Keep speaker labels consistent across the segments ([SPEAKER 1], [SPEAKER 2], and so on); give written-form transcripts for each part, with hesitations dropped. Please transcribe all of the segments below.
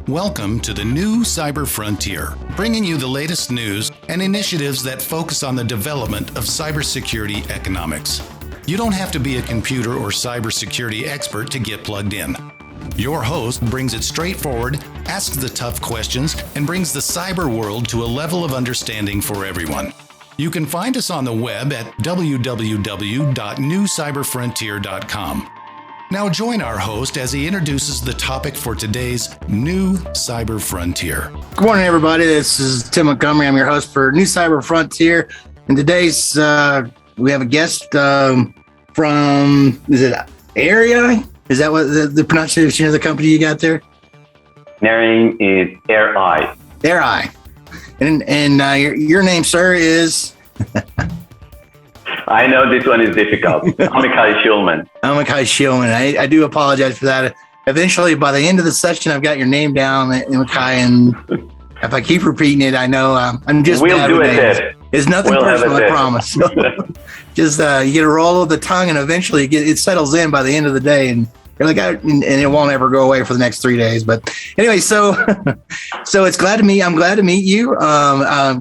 [SPEAKER 1] Welcome to the new Cyber Frontier, bringing you the latest news and initiatives that focus on the development of cybersecurity economics. You don't have to be a computer or cybersecurity expert to get plugged in. Your host brings it straightforward, asks the tough questions, and brings the cyber world to a level of understanding for everyone. You can find us on the web at www.newcyberfrontier.com. Now join our host as he introduces the topic for today's new Cyber Frontier.
[SPEAKER 2] Good morning, everybody. This is Tim Montgomery. I'm your host for New Cyber Frontier. And today's, we have a guest from, is it Area? Is that what the pronunciation of the company you got there?
[SPEAKER 3] Their name is AirEye.
[SPEAKER 2] AirEye. And your name, sir, is...
[SPEAKER 3] I know this one is difficult. Amichi Shulman.
[SPEAKER 2] Amichi Shulman. I do apologize for that. Eventually, by the end of the session, I've got your name down, Amichi, and if I keep repeating it, I know I'm just bad with names. It's nothing personal, I promise. So, just you get a roll of the tongue, and eventually it settles in by the end of the day, and you're like, and it won't ever go away for the next 3 days. But anyway, so it's I'm glad to meet you.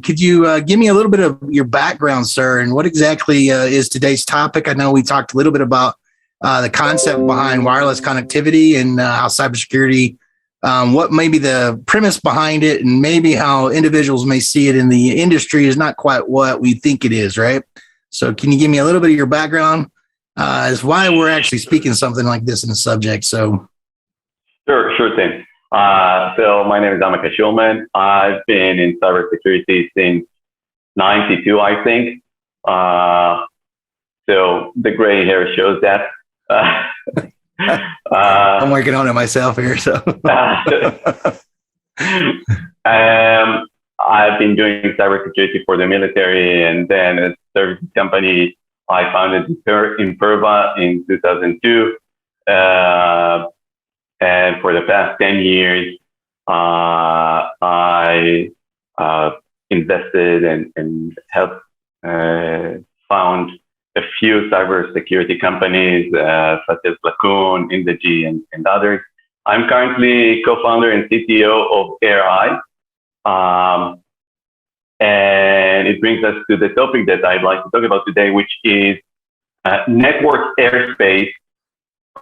[SPEAKER 2] Could you give me a little bit of your background, sir, and what exactly is today's topic? I know we talked a little bit about the concept behind wireless connectivity and how cybersecurity, what may be the premise behind it, and maybe how individuals may see it in the industry is not quite what we think it is, right? So can you give me a little bit of your background? Is why we're actually speaking something like this in the subject. So,
[SPEAKER 3] Sure thing. So my name is Amichi Shulman. I've been in cybersecurity since '92, I think. So the gray hair shows that.
[SPEAKER 2] I'm working on it myself here. So,
[SPEAKER 3] I've been doing cybersecurity for the military, and then a service company I founded Imperva in 2002, and for the past 10 years, I invested and helped found a few cybersecurity companies such as Lacoon, Indegy, and others. I'm currently co-founder and CTO of AirEye. And it brings us to the topic that I'd like to talk about today, which is network airspace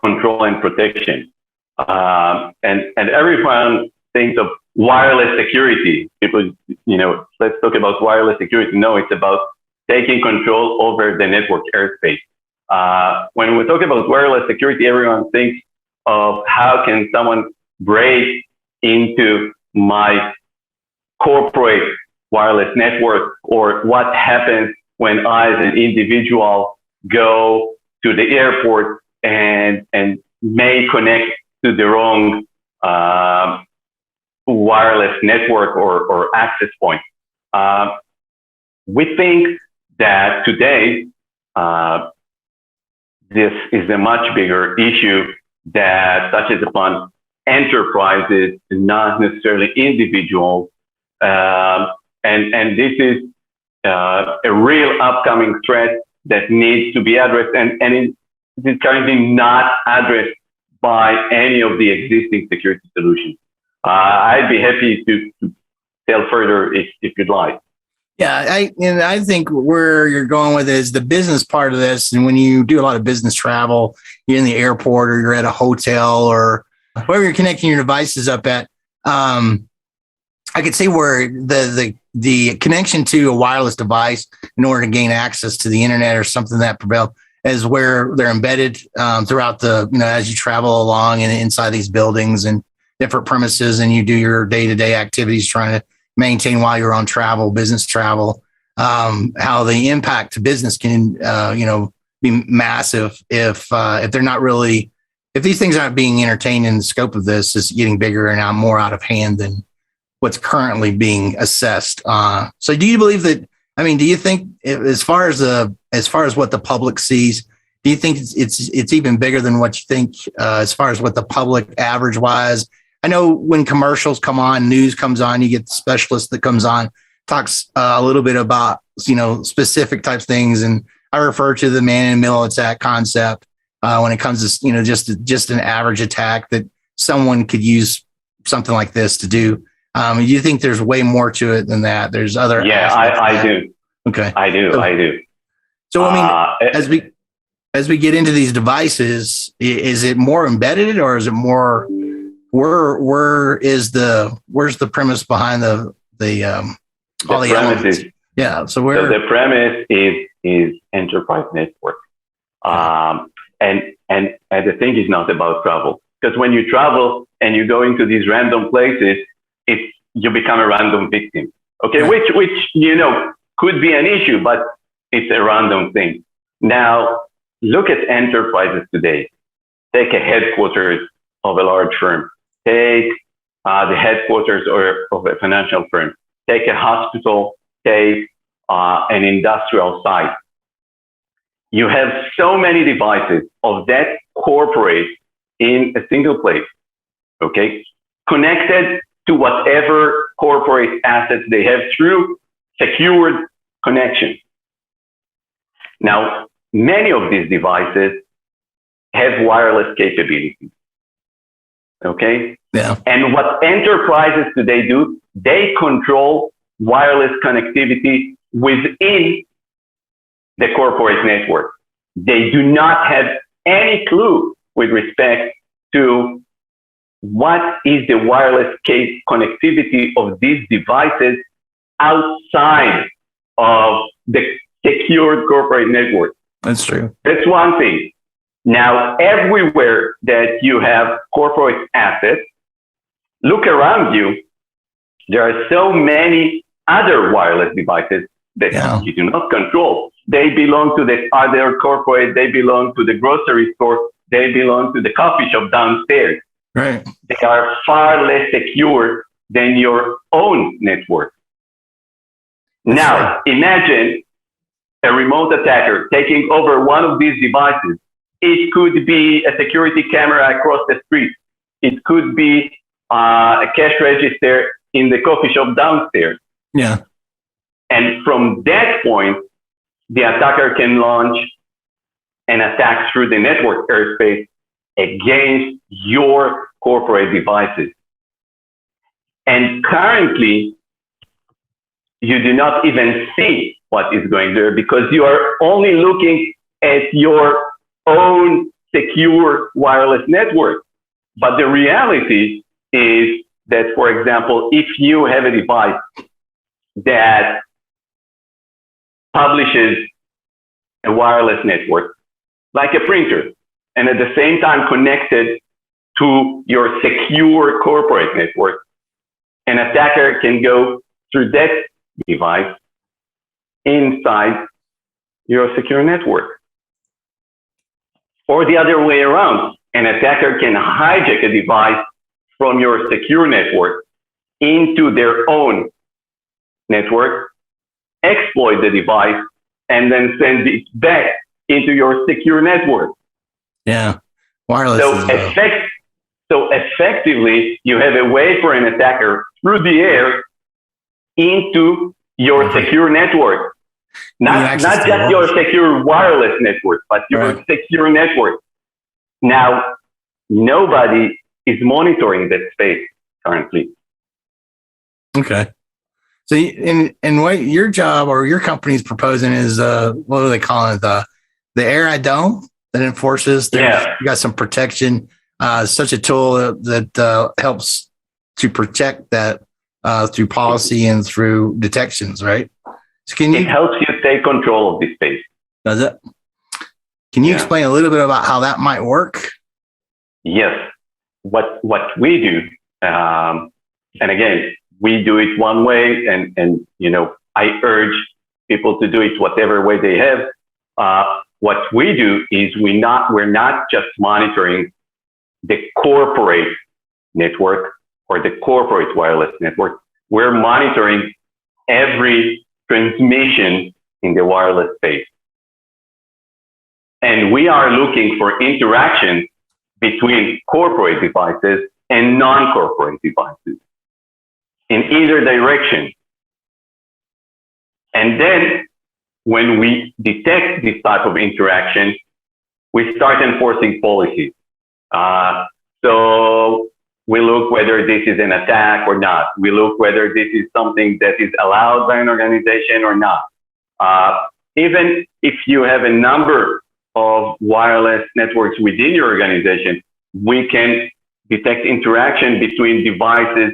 [SPEAKER 3] control and protection. And everyone thinks of wireless security. People, let's talk about wireless security. No, it's about taking control over the network airspace. When we talk about wireless security, everyone thinks of how can someone break into my corporate wireless network, or what happens when I, as an individual, go to the airport and may connect to the wrong wireless network or access point. We think that today, this is a much bigger issue that touches upon enterprises, not necessarily individuals. And this is a real upcoming threat that needs to be addressed, and it is currently not addressed by any of the existing security solutions. I'd be happy to tell further if you'd like.
[SPEAKER 2] Yeah, I think where you're going with is the business part of this. And when you do a lot of business travel, you're in the airport or you're at a hotel or wherever you're connecting your devices up at, I could see where the connection to a wireless device in order to gain access to the internet or something that prevail is where they're embedded throughout the, as you travel along and inside these buildings and different premises, and you do your day-to-day activities trying to maintain while you're on business travel, how the impact to business can, be massive if they're not really, if these things aren't being entertained in the scope of this, is getting bigger and now more out of hand than what's currently being assessed. So do you believe that, do you think as far as what the public sees, do you think it's even bigger than what you think as far as what the public average wise? I know when commercials come on, news comes on, you get the specialist that comes on, talks a little bit about, specific types of things. And I refer to the man in the middle attack concept when it comes to, just an average attack that someone could use something like this to do. You think there's way more to it than that? There's other.
[SPEAKER 3] Yeah, I do.
[SPEAKER 2] Okay.
[SPEAKER 3] I do.
[SPEAKER 2] So, I mean, as we get into these devices, is it more embedded, or is it more, where's the premise behind all the elements? Yeah. So
[SPEAKER 3] the premise is enterprise network. And the thing is not about travel, because when you travel and you go into these random places, you become a random victim. Okay. Right. Which, could be an issue, but it's a random thing. Now, look at enterprises today. Take a headquarters of a large firm. Take the headquarters of a financial firm. Take a hospital. Take an industrial site. You have so many devices of that corporate in a single place, okay? Connected to whatever corporate assets they have through secured connection. Now, many of these devices have wireless capabilities, okay?
[SPEAKER 2] Yeah.
[SPEAKER 3] And what enterprises today do, they control wireless connectivity within the corporate network. They do not have any clue with respect to what is the wireless connectivity of these devices outside of the secured corporate network.
[SPEAKER 2] That's true.
[SPEAKER 3] That's one thing. Now, everywhere that you have corporate assets, look around you. There are so many other wireless devices that you do not control. They belong to the other corporate. They belong to the grocery store. They belong to the coffee shop downstairs.
[SPEAKER 2] Right.
[SPEAKER 3] They are far less secure than your own network. Now, imagine a remote attacker taking over one of these devices. It could be a security camera across the street. It could be a cash register in the coffee shop downstairs.
[SPEAKER 2] Yeah.
[SPEAKER 3] And from that point, the attacker can launch an attack through the network airspace against your corporate devices. And currently, you do not even see what is going there because you are only looking at your own secure wireless network. But the reality is that, for example, if you have a device that publishes a wireless network, like a printer, and at the same time connected to your secure corporate network, an attacker can go through that device inside your secure network. Or the other way around, an attacker can hijack a device from your secure network into their own network, exploit the device, and then send it back into your secure network.
[SPEAKER 2] Yeah, wireless.
[SPEAKER 3] So effectively, you have a way for an attacker through the air into your secure network. Not just your secure wireless network, but your secure network. Now, nobody is monitoring that space currently.
[SPEAKER 2] Okay. So, and what your job or your company is proposing is, what do they call it? The air dome that enforces. You got some protection. Such a tool that helps to protect that through policy and through detections, right? So
[SPEAKER 3] it helps you take control of the space.
[SPEAKER 2] Does it? Can you explain a little bit about how that might work?
[SPEAKER 3] Yes. What we do, and again, we do it one way, and I urge people to do it whatever way they have. What we do is we're not just monitoring the corporate network or the corporate wireless network. We're monitoring every transmission in the wireless space. And we are looking for interaction between corporate devices and non-corporate devices in either direction. And then when we detect this type of interaction, we start enforcing policies. So We look whether this is an attack or not. We look whether this is something that is allowed by an organization or not. Even if you have a number of wireless networks within your organization, we can detect interaction between devices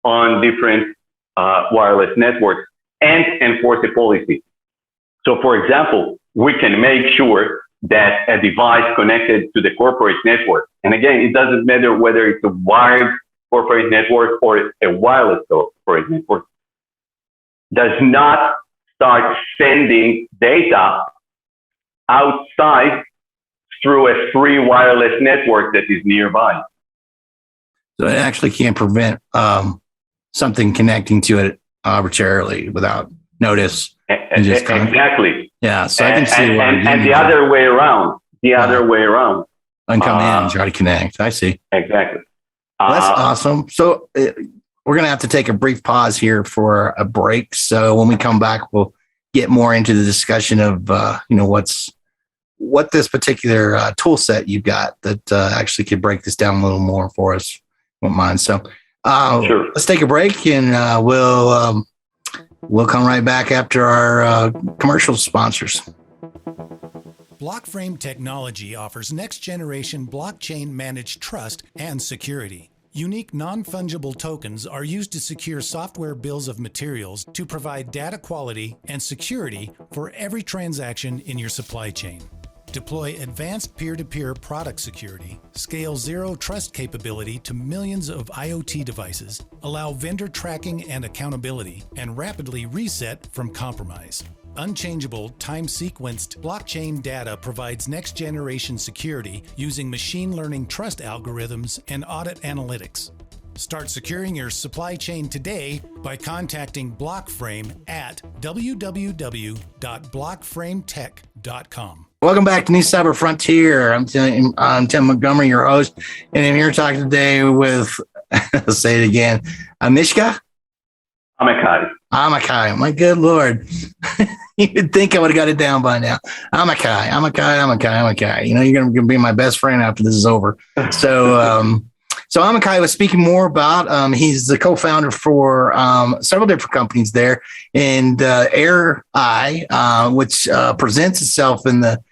[SPEAKER 3] on different wireless networks and enforce a policy. So, for example, we can make sure that a device connected to the corporate network, and again, it doesn't matter whether it's a wired corporate network or a wireless corporate network, does not start sending data outside through a free wireless network that is nearby.
[SPEAKER 2] So it actually can't prevent something connecting to it arbitrarily without notice. And just
[SPEAKER 3] exactly.
[SPEAKER 2] Yeah. So I can see why.
[SPEAKER 3] And the other way around. Other way around.
[SPEAKER 2] And come in and try to connect. I see.
[SPEAKER 3] Exactly.
[SPEAKER 2] Well, that's awesome. So we're going to have to take a brief pause here for a break. So when we come back, we'll get more into the discussion of, what this particular tool set you've got that actually could break this down a little more for us. Won't mind. So
[SPEAKER 3] sure.
[SPEAKER 2] Let's take a break and we'll come right back after our commercial sponsors.
[SPEAKER 1] Blockframe Technology offers next-generation blockchain managed trust and security. Unique non-fungible tokens are used to secure software bills of materials to provide data quality and security for every transaction in your supply chain. Deploy advanced peer-to-peer product security, scale zero trust capability to millions of IoT devices, allow vendor tracking and accountability, and rapidly reset from compromise. Unchangeable, time-sequenced blockchain data provides next-generation security using machine learning trust algorithms and audit analytics. Start securing your supply chain today by contacting Blockframe at www.blockframetech.com.
[SPEAKER 2] Welcome back to New Cyber Frontier. I'm Tim Montgomery, your host, and I'm here talking today with, I'll say it again, Amichi. Amichi. My good Lord. You'd think I would have got it down by now. Amichi. You're going to be my best friend after this is over. So Amichi was speaking more about, he's the co-founder for several different companies there, and AirEye, which presents itself in the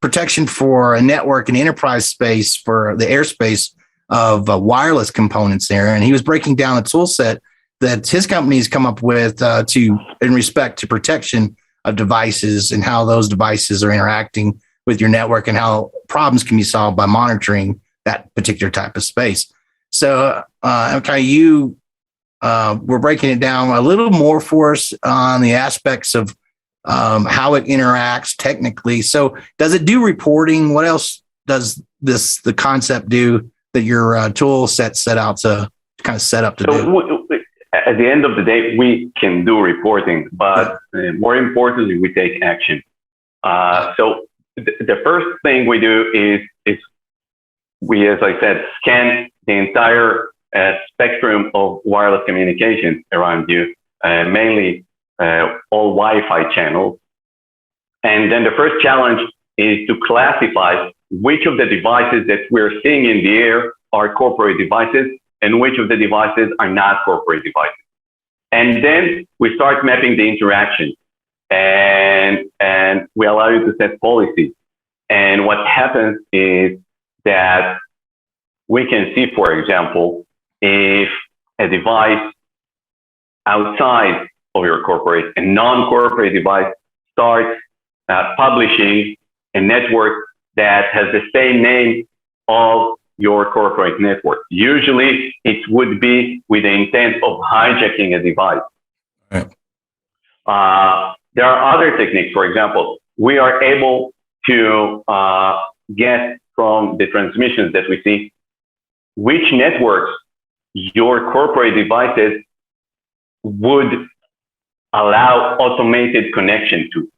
[SPEAKER 2] protection for a network and enterprise space for the airspace of wireless components there. And he was breaking down a tool set that his company's come up with in respect to protection of devices and how those devices are interacting with your network and how problems can be solved by monitoring that particular type of space. So, you were breaking it down a little more for us on the aspects of how it interacts technically. So does it do reporting? What else does the concept do that your tool set out to kind of set up to do?
[SPEAKER 3] At the end of the day, we can do reporting, but more importantly, we take action. So the first thing we do is we, as I said, scan the entire spectrum of wireless communications around you, mainly all Wi-Fi channels. And then the first challenge is to classify which of the devices that we're seeing in the air are corporate devices and which of the devices are not corporate devices. And then we start mapping the interaction, and we allow you to set policies. And what happens is that we can see, for example, if a device outside of your corporate, a non-corporate device, starts publishing a network that has the same name of your corporate network. Usually it would be with the intent of hijacking a device.
[SPEAKER 2] Right.
[SPEAKER 3] There are other techniques. For example, we are able to get from the transmissions that we see which networks your corporate devices would allow automated connection to.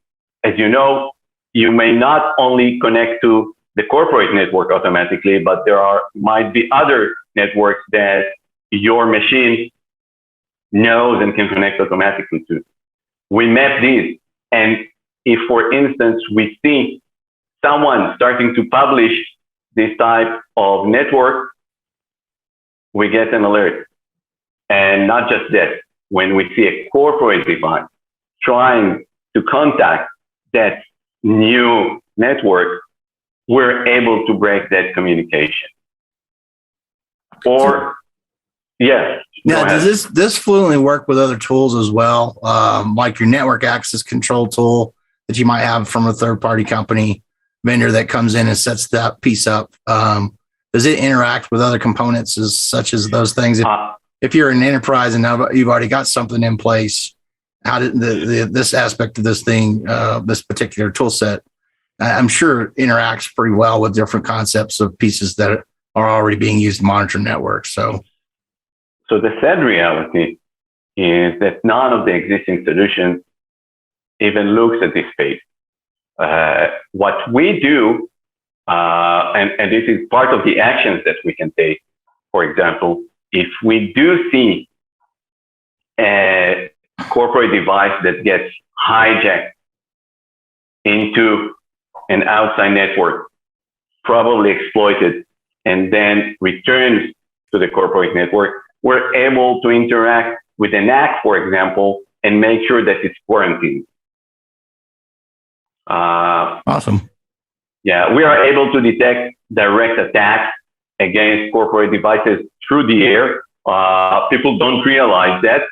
[SPEAKER 3] As you know, you may not only connect to the corporate network automatically, but might be other networks that your machine knows and can connect automatically to. We map these, and if, for instance, we see someone starting to publish this type of network, we get an alert. And not just that, when we see a corporate device trying to contact that new network, we're able to break that communication. Or, yes.
[SPEAKER 2] Now, does this fluently work with other tools as well, like your network access control tool that you might have from a third-party company vendor that comes in and sets that piece up? Does it interact with other components such as those things? If you're an enterprise and now you've already got something in place, how did this aspect of this thing, this particular tool set, I'm sure interacts pretty well with different concepts of pieces that are already being used to monitor networks. So
[SPEAKER 3] the sad reality is that none of the existing solutions even looks at this space. What we do, and this is part of the actions that we can take. For example, if we do see a corporate device that gets hijacked into an outside network, probably exploited, and then returns to the corporate network, we're able to interact with an NAC, for example, and make sure that it's quarantined.
[SPEAKER 2] Awesome.
[SPEAKER 3] Yeah, we are able to detect direct attacks against corporate devices through the air. People don't realize that,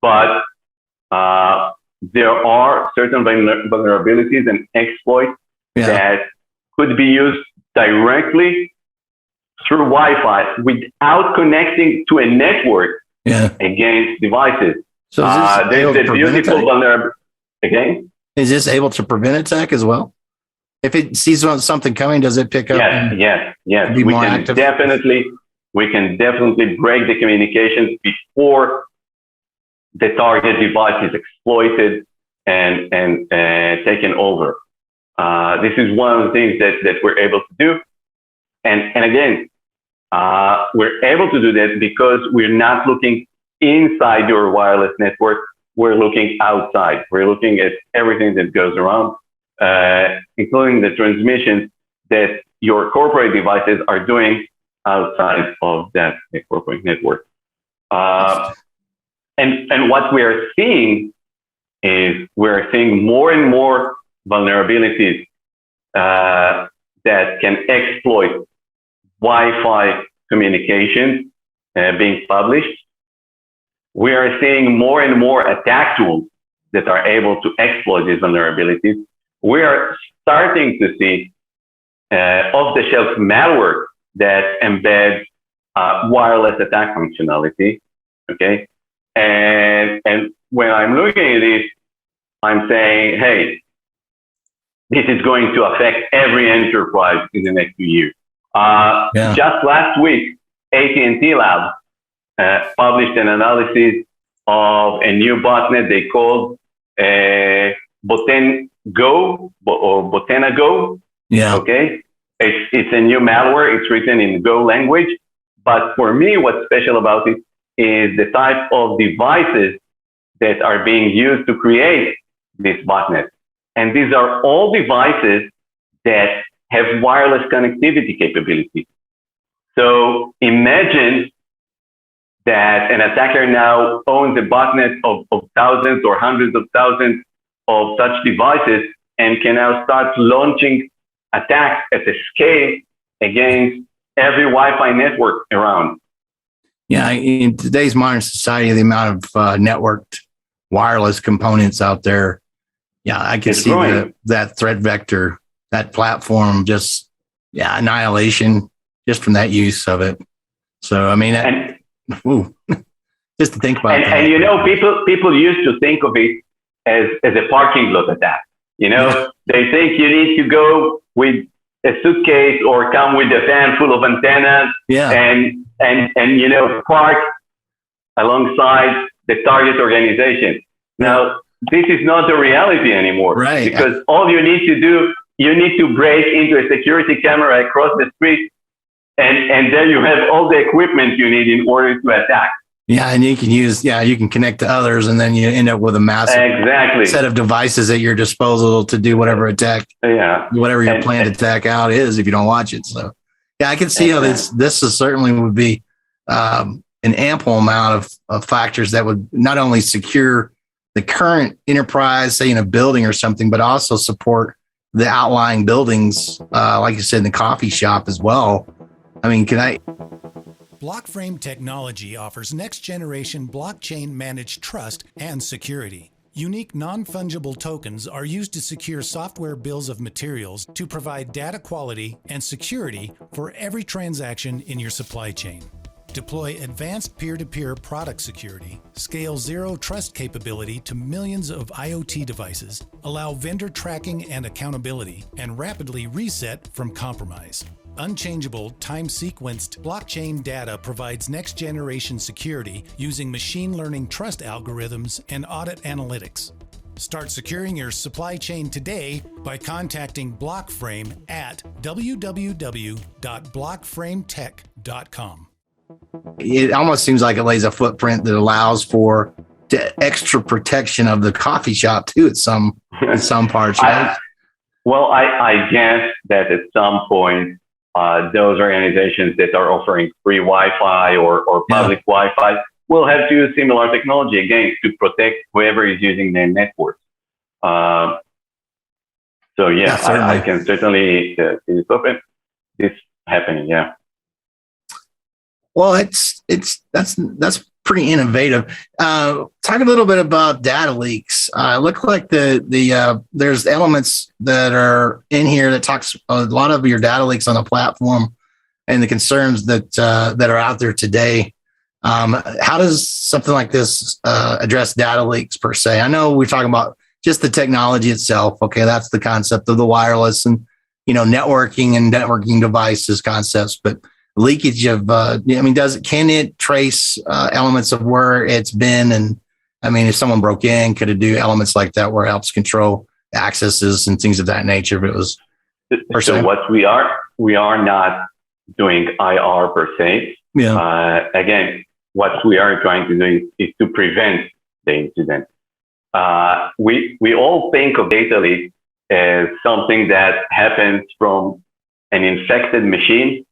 [SPEAKER 3] but there are certain vulnerabilities and exploits that could be used directly through Wi-Fi without connecting to a network against devices.
[SPEAKER 2] So
[SPEAKER 3] there's a beautiful vulnerability. Again?
[SPEAKER 2] Is this able to prevent attack as well? If it sees something coming, does it pick up?
[SPEAKER 3] Yes.
[SPEAKER 2] Be more active?
[SPEAKER 3] We can definitely break the communications before the target device is exploited and taken over. This is one of the things that we're able to do. And again, we're able to do that because we're not looking inside your wireless network. We're looking outside. We're looking at everything that goes around, including the transmissions that your corporate devices are doing outside of that corporate network. And what we're seeing is we're seeing more and more vulnerabilities that can exploit Wi-Fi communications being published. We are seeing more and more attack tools that are able to exploit these vulnerabilities. We are starting to see off-the-shelf malware that embeds wireless attack functionality. Okay, and when I'm looking at this, I'm saying, hey, this is going to affect every enterprise in the next few years. Just last week, AT&T Labs published an analysis of a new botnet they called Botnet Go or Botnet Go.
[SPEAKER 2] Yeah.
[SPEAKER 3] Okay. It's a new malware. It's written in Go language. But for me, what's special about it is the type of devices that are being used to create this botnet. And these are all devices that have wireless connectivity capability. So imagine that an attacker now owns a botnet of thousands or hundreds of thousands of such devices and can now start launching attacks at a scale against every Wi-Fi network around.
[SPEAKER 2] Yeah, in today's modern society, the amount of networked wireless components out there, I can see that threat vector, that platform, just annihilation just from that use of it. So I mean, just to think about that.
[SPEAKER 3] And people used to think of it as a parking lot attack. They think you need to go with a suitcase or come with a van full of antennas and park alongside the target organization. Now, this is not the reality anymore,
[SPEAKER 2] right?
[SPEAKER 3] Because all you need to do, you need to break into a security camera across the street, and there you have all the equipment you need in order to attack.
[SPEAKER 2] Yeah, and you can connect to others, and then you end up with a massive set of devices at your disposal to do whatever attack, whatever your planned attack out is if you don't watch it. So, I can see how this is certainly would be an ample amount of factors that would not only secure the current enterprise, say in a building or something, but also support the outlying buildings, like you said, in the coffee shop as well. I mean,
[SPEAKER 1] Blockframe technology offers next-generation blockchain-managed trust and security. Unique non-fungible tokens are used to secure software bills of materials to provide data quality and security for every transaction in your supply chain. Deploy advanced peer-to-peer product security, scale zero trust capability to millions of IoT devices, allow vendor tracking and accountability, and rapidly reset from compromise. Unchangeable, time-sequenced blockchain data provides next-generation security using machine learning trust algorithms and audit analytics. Start securing your supply chain today by contacting Blockframe at www.blockframetech.com.
[SPEAKER 2] it almost seems like it lays a footprint that allows for the extra protection of the coffee shop too in some parts, right?
[SPEAKER 3] I guess that at some point, those organizations that are offering free Wi-Fi or public Wi-Fi will have to use similar technology again to protect whoever is using their network. I can certainly see this happening. Yeah.
[SPEAKER 2] Well, that's pretty innovative. Talk a little bit about data leaks. Look like there's elements that are in here that talks a lot of your data leaks on the platform and the concerns that are out there today. How does something like this address data leaks per se? I know we're talking about just the technology itself. Okay, that's the concept of the wireless and networking and networking devices concepts, but leakage of can it trace elements of where it's been? And I mean, if someone broke in, could it do elements like that where it helps control accesses and things of that nature? If it was
[SPEAKER 3] so what we are not doing IR per se. Again, what we are trying to do is to prevent the incident. We all think of data leak as something that happens from an infected machine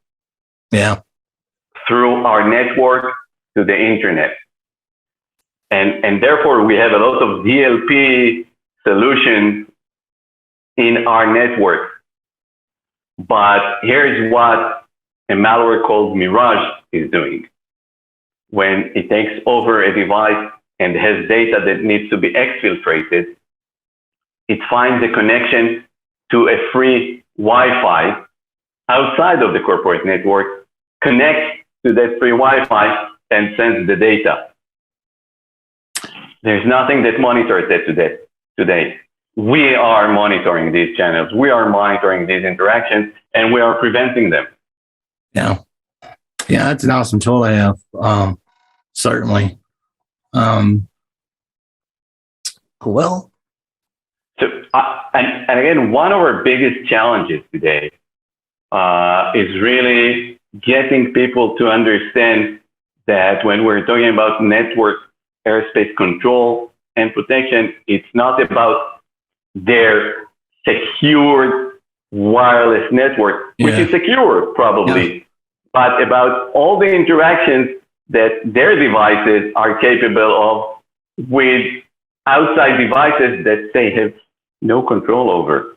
[SPEAKER 3] through our network to the internet. And therefore, we have a lot of DLP solutions in our network. But here's what a malware called Mirage is doing. When it takes over a device and has data that needs to be exfiltrated, it finds a connection to a free Wi-Fi outside of the corporate network, connects to that free Wi-Fi and sends the data. There's nothing that monitors that today. We are monitoring these channels. We are monitoring these interactions, and we are preventing them.
[SPEAKER 2] Yeah, that's an awesome tool I have. Certainly. Well.
[SPEAKER 3] So, and again, one of our biggest challenges today is really getting people to understand that when we're talking about network airspace control and protection, it's not about their secured wireless network, which is secure probably, but about all the interactions that their devices are capable of with outside devices that they have no control over.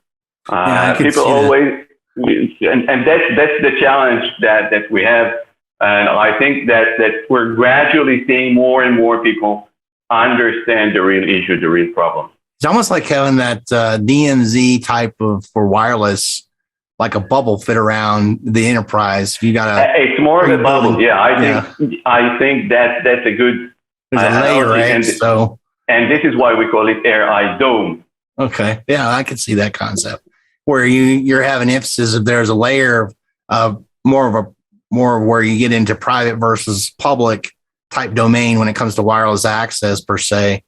[SPEAKER 3] People always, and that's the challenge that we have. And I think that we're gradually seeing more and more people understand the real issue, the real problem.
[SPEAKER 2] It's almost like having that DMZ type of for wireless, like a bubble fit around the enterprise. You got
[SPEAKER 3] it's more of a bubble. Yeah, I think that's a good.
[SPEAKER 2] There's a layer, right?
[SPEAKER 3] And this is why we call it Air Dome.
[SPEAKER 2] Okay, yeah, I can see that concept where you're having emphasis if there's a layer of more where you get into private versus public type domain when it comes to wireless access per se,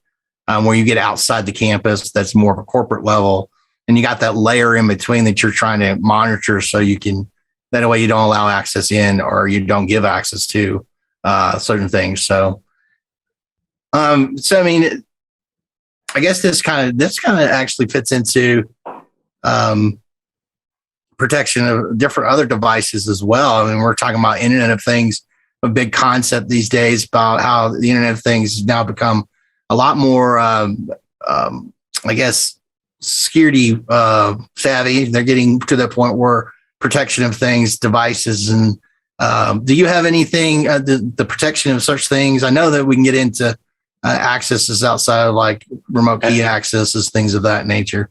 [SPEAKER 2] where you get outside the campus, that's more of a corporate level. And you got that layer in between that you're trying to monitor so you can, that way you don't allow access in or you don't give access to certain things. So I mean, I guess this kind of actually fits into protection of different other devices as well. I mean, we're talking about Internet of Things a big concept these days about how the Internet of Things has now become a lot more, I guess, security savvy. They're getting to the point where protection of things, devices, and do you have anything, the protection of such things? I know that we can get into accesses outside of like remote key accesses, things of that nature.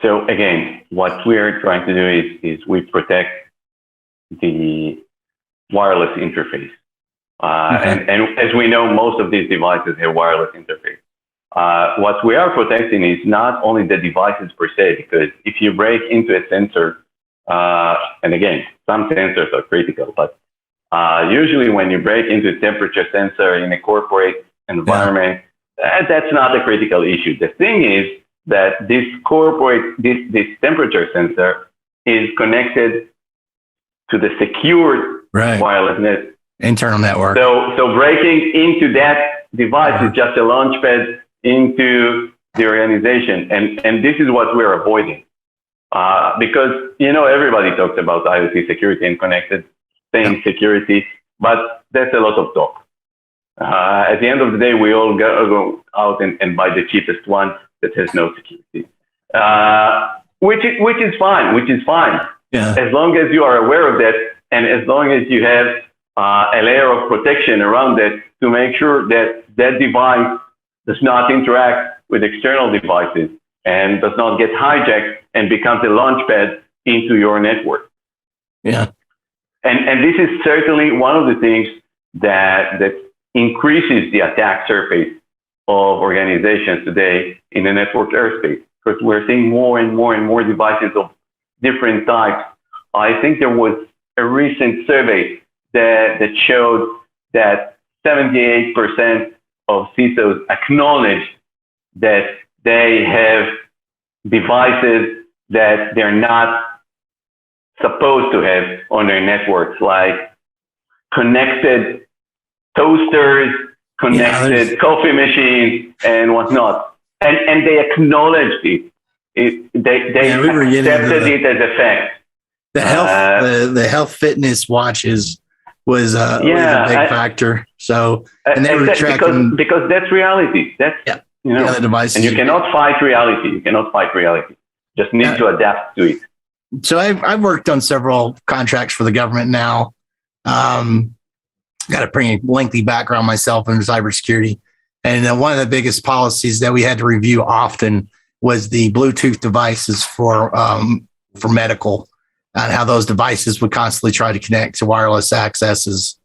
[SPEAKER 3] So again, what we're trying to do is we protect the wireless interface. And as we know, most of these devices have wireless interface. What we are protecting is not only the devices per se, because if you break into a sensor, and again, some sensors are critical, but usually when you break into a temperature sensor in a corporate environment, that's not a critical issue. The thing is that this temperature sensor is connected to the secured wireless net.
[SPEAKER 2] Internal network.
[SPEAKER 3] So breaking into that device is just a launchpad into the organization. And this is what we're avoiding. Because, everybody talks about IoT security and connected things security, but that's a lot of talk. At the end of the day, we all go out and buy the cheapest one that has no security, which is fine. Yeah. As long as you are aware of that, and as long as you have a layer of protection around it to make sure that that device does not interact with external devices and does not get hijacked and becomes a launchpad into your network.
[SPEAKER 2] Yeah.
[SPEAKER 3] And this is certainly one of the things that increases the attack surface of organizations today in the network airspace, because we're seeing more and more devices of different types. I think there was a recent survey that showed that 78% of CISOs acknowledge that they have devices that they're not supposed to have on their networks, like connected toasters, connected coffee machines, and whatnot. And they acknowledged it. They accepted it as a fact.
[SPEAKER 2] The health fitness watches was a big factor. So, and they were tracking
[SPEAKER 3] because that's reality. That's
[SPEAKER 2] the devices.
[SPEAKER 3] And you cannot fight reality. Just need to adapt to it.
[SPEAKER 2] So I've worked on several contracts for the government now. Got a pretty lengthy background myself in cybersecurity. And one of the biggest policies that we had to review often was the Bluetooth devices for medical, and how those devices would constantly try to connect to wireless accesses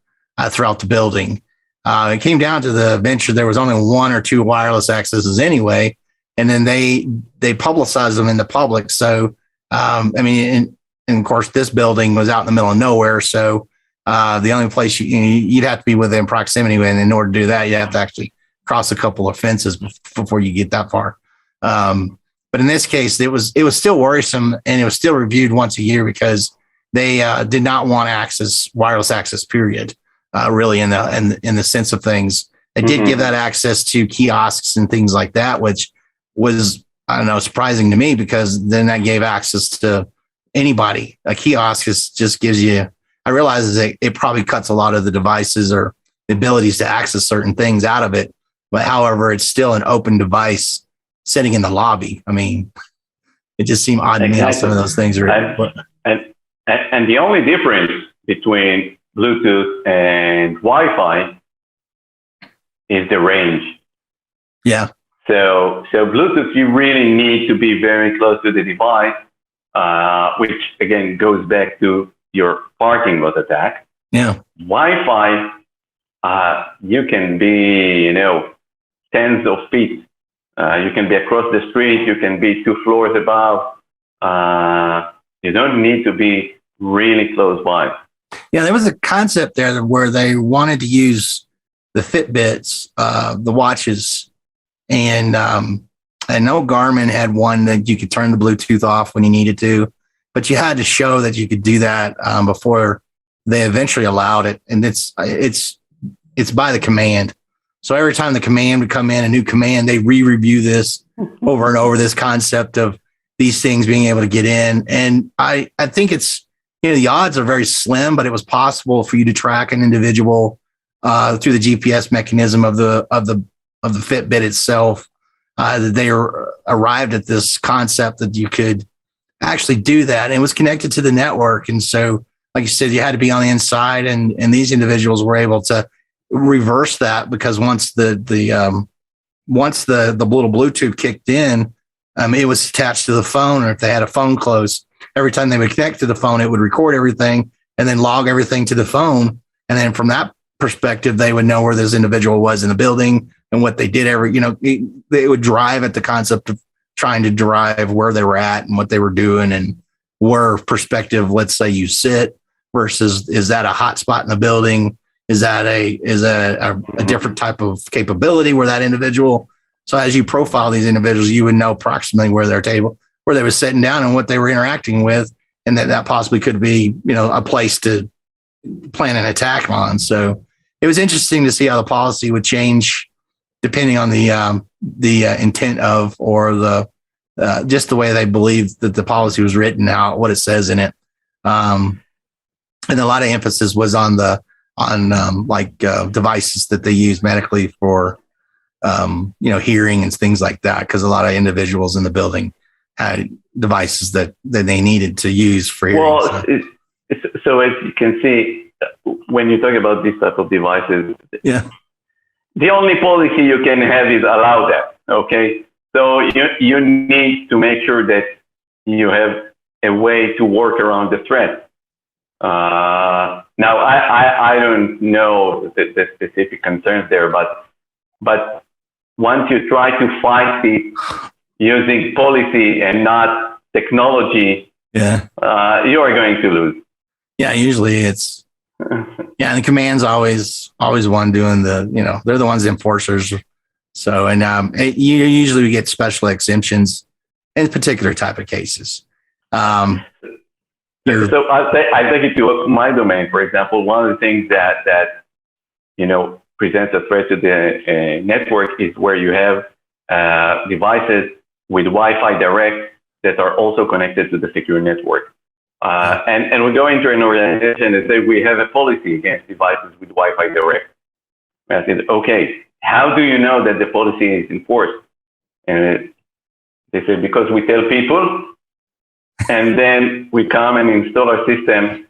[SPEAKER 2] throughout the building. It came down to the venture. There was only one or two wireless accesses anyway. And then they publicized them in the public. So, and of course, this building was out in the middle of nowhere. So the only place you'd have to be within proximity. And in order to do that, you have to actually cross a couple of fences before you get that far. But in this case, it was still worrisome, and it was still reviewed once a year because they did not want wireless access, period, really in the sense of things. They did give that access to kiosks and things like that, which was, I don't know, surprising to me, because then that gave access to anybody. A kiosk just gives you, I realize that it probably cuts a lot of the devices or the abilities to access certain things out of it. But however, it's still an open device sitting in the lobby. I mean, it just seemed odd to me how some of those things are.
[SPEAKER 3] And the only difference between Bluetooth and Wi-Fi is the range.
[SPEAKER 2] Yeah.
[SPEAKER 3] So Bluetooth, you really need to be very close to the device, which again goes back to your parking lot attack.
[SPEAKER 2] Yeah.
[SPEAKER 3] Wi-Fi, you can be, tens of feet. You can be across the street. You can be 2 floors above. You don't need to be really close by.
[SPEAKER 2] Yeah, there was a concept there where they wanted to use the Fitbits, the watches, and I know Garmin had one that you could turn the Bluetooth off when you needed to, but you had to show that you could do that before they eventually allowed it. And it's by the command. So every time the command would come in, a new command, they re-review this over and over, this concept of these things being able to get in. And I think it's the odds are very slim, but it was possible for you to track an individual through the GPS mechanism of the Fitbit itself. That they arrived at this concept that you could actually do that, and it was connected to the network. And so, like you said, you had to be on the inside, and these individuals were able to reverse that, because once the little Bluetooth kicked in, it was attached to the phone, or if they had a phone close, every time they would connect to the phone, it would record everything and then log everything to the phone. And then from that perspective, they would know where this individual was in the building and what they did they would drive at the concept of trying to drive where they were at and what they were doing, and where perspective, let's say you sit versus, is that a hot spot in the building? Is that a different type of capability where that individual? So as you profile these individuals, you would know approximately where they were sitting down and what they were interacting with, and that possibly could be, a place to plan an attack on. So it was interesting to see how the policy would change depending on the intent of, or the just the way they believed that the policy was written out, what it says in it. And a lot of emphasis was on devices that they use medically for, hearing and things like that, because a lot of individuals in the building had devices that they needed to use for hearing.
[SPEAKER 3] Well, so as you can see, when you talk about these type of devices,
[SPEAKER 2] yeah,
[SPEAKER 3] the only policy you can have is allow that. Okay, so you need to make sure that you have a way to work around the threat. Now, I don't know the specific concerns there, but once you try to fight it using policy and not technology, you are going to lose.
[SPEAKER 2] Yeah, usually it's and the command's always one doing the, they're the ones, the enforcers. So, and you usually get special exemptions in particular type of cases.
[SPEAKER 3] So I take it to my domain, for example. One of the things that presents a threat to the network is where you have devices with Wi-Fi direct that are also connected to the secure network. And we go into an organization and say, we have a policy against devices with Wi-Fi direct. And I said, okay, how do you know that the policy is enforced? And they said, because we tell people, and then we come and install our system.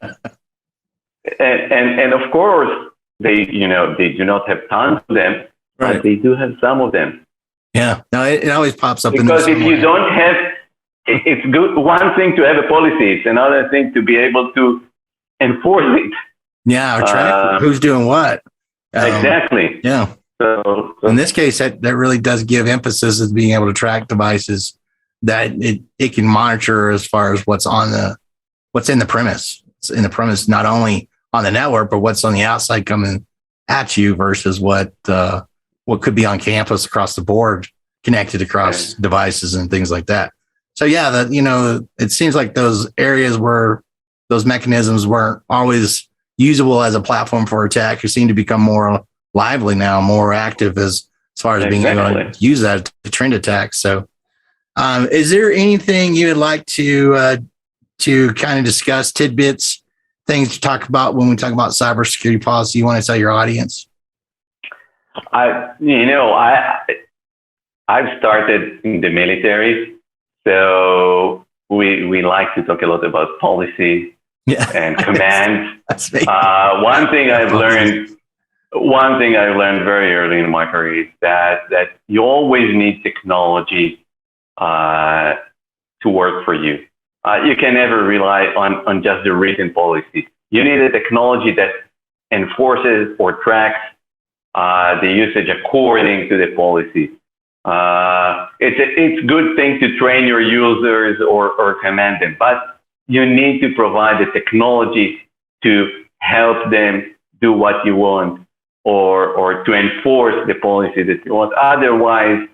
[SPEAKER 3] And of course, they do not have tons of them,
[SPEAKER 2] right,
[SPEAKER 3] but they do have some of them.
[SPEAKER 2] Yeah, no, it always pops up.
[SPEAKER 3] Because if you don't have, it's good. One thing to have a policy, it's another thing to be able to enforce it.
[SPEAKER 2] Yeah, or track who's doing what.
[SPEAKER 3] Exactly.
[SPEAKER 2] Yeah.
[SPEAKER 3] So
[SPEAKER 2] in this case, that really does give emphasis as being able to track devices that it can monitor as far as what's in the premise. It's in the premise, not only on the network, but what's on the outside coming at you versus what could be on campus across the board, connected across devices and things like that. So yeah, it seems like those areas where those mechanisms weren't always usable as a platform for attack, you seem to become more lively now, more active as far as being able to use that to trend attacks. So is there anything you would like to kind of discuss, tidbits, things to talk about when we talk about cybersecurity policy you want to tell your audience?
[SPEAKER 3] I've started in the military, so we like to talk a lot about policy and commands. One thing I've learned very early in my career is that you always need technology to work for you. You can never rely on just the written policy. You need a technology that enforces or tracks the usage according to the policy. It's a good thing to train your users or command them, but you need to provide the technology to help them do what you want or to enforce the policy that you want. Otherwise,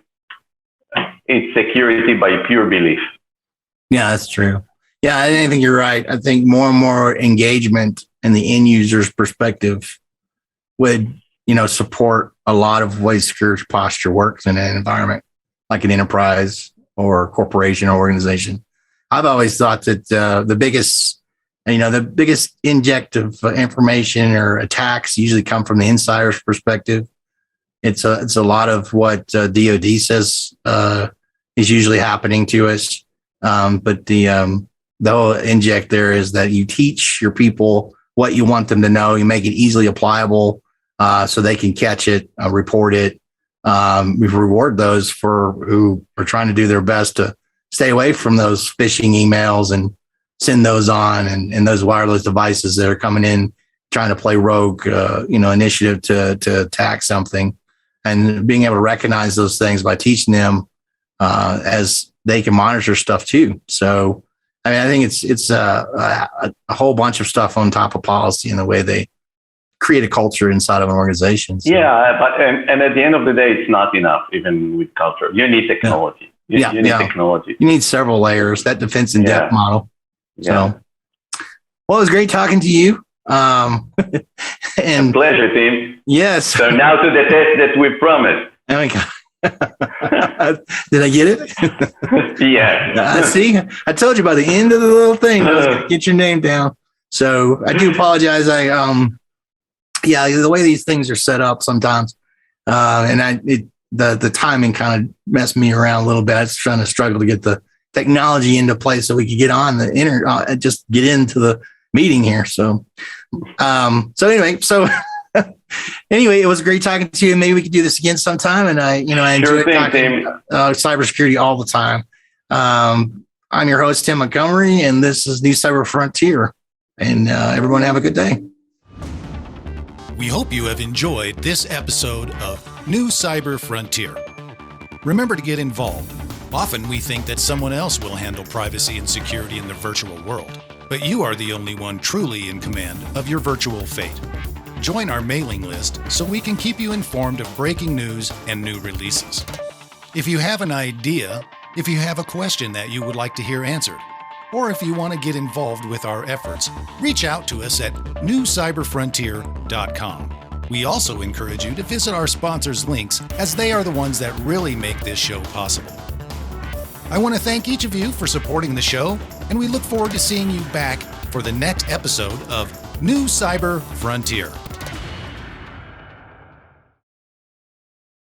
[SPEAKER 3] it's security by pure belief.
[SPEAKER 2] Yeah, that's true. Yeah, I think you're right. I think more and more engagement in the end user's perspective would, support a lot of ways security posture works in an environment like an enterprise or corporation or organization. I've always thought that the biggest And, the biggest inject of information or attacks usually come from the insider's perspective. It's a lot of what DoD says is usually happening to us. But the whole inject there is that you teach your people what you want them to know. You make it easily applicable so they can catch it, report it. We reward those who are trying to do their best to stay away from those phishing emails and send those on and those wireless devices that are coming in trying to play rogue, initiative to attack something, and being able to recognize those things by teaching them as they can monitor stuff too. So, I think it's a whole bunch of stuff on top of policy and the way they create a culture inside of an organization. So.
[SPEAKER 3] Yeah, but and at the end of the day, it's not enough even with culture. You need technology. You need technology.
[SPEAKER 2] You need several layers. That defense in depth model. So, well, it was great talking to you. And
[SPEAKER 3] a pleasure, Tim.
[SPEAKER 2] Yes.
[SPEAKER 3] So now to the test that we promised.
[SPEAKER 2] Oh my God. Did I get it?
[SPEAKER 3] Yeah.
[SPEAKER 2] See, I told you by the end of the little thing, I was gonna get your name down. So I do apologize. The way these things are set up sometimes, the timing kind of messed me around a little bit. I was trying to struggle to get the technology into place so we could get on the internet, just get into the meeting here. So anyway, it was great talking to you. Maybe we could do this again sometime. And I enjoy talking cybersecurity all the time. I'm your host, Tim Montgomery, and this is New Cyber Frontier. And everyone have a good day.
[SPEAKER 1] We hope you have enjoyed this episode of New Cyber Frontier. Remember to get involved. Often we think that someone else will handle privacy and security in the virtual world, but you are the only one truly in command of your virtual fate. Join our mailing list so we can keep you informed of breaking news and new releases. If you have an idea, if you have a question that you would like to hear answered, or if you want to get involved with our efforts, reach out to us at newcyberfrontier.com. We also encourage you to visit our sponsors' links, as they are the ones that really make this show possible. I want to thank each of you for supporting the show, and we look forward to seeing you back for the next episode of New Cyber Frontier.